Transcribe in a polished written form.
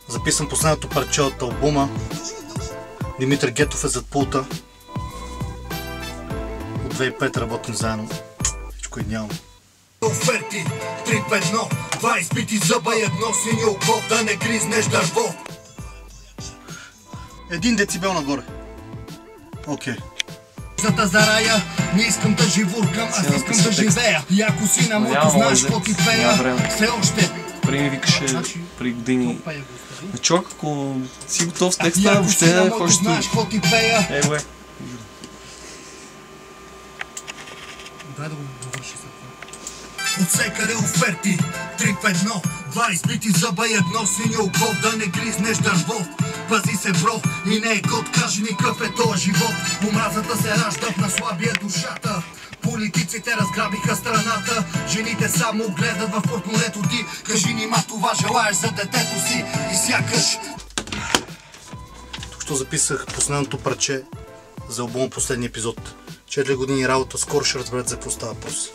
Записвам последното парче от албума. Димитър Гетов е зад пулта. От 2005 работим заедно. Всичко идеално. Оферти 3-5-1, 2 изпити зъба и едно синьо око, да не гризнеш дърво. 1 децибел нагоре. Окей. За рая, не искам да живуркам, аз искам да живея. И ако си на моето знаеш какво ти пея, все още. Преди ми викаше при години. Чок, ако си готов с текста, въобще не хочеш да... Бе. Дай да го довърши след това. Отсекаде оферти 3-5-1, 2 избити зъба и едно синьо око, да не гризнеш дърво. Пази се, бро, и не е год, кажи ми какъв е този живот. Омразата се ражда на слабия душата. Политиците разграбиха страната, жените само гледат в портмонето ти. Кажи нима това желаеш за детето си и сякаш... Тук що записах последното парче за албума последния епизод. 4 години работа, скоро ще разберете за какво става въпрос.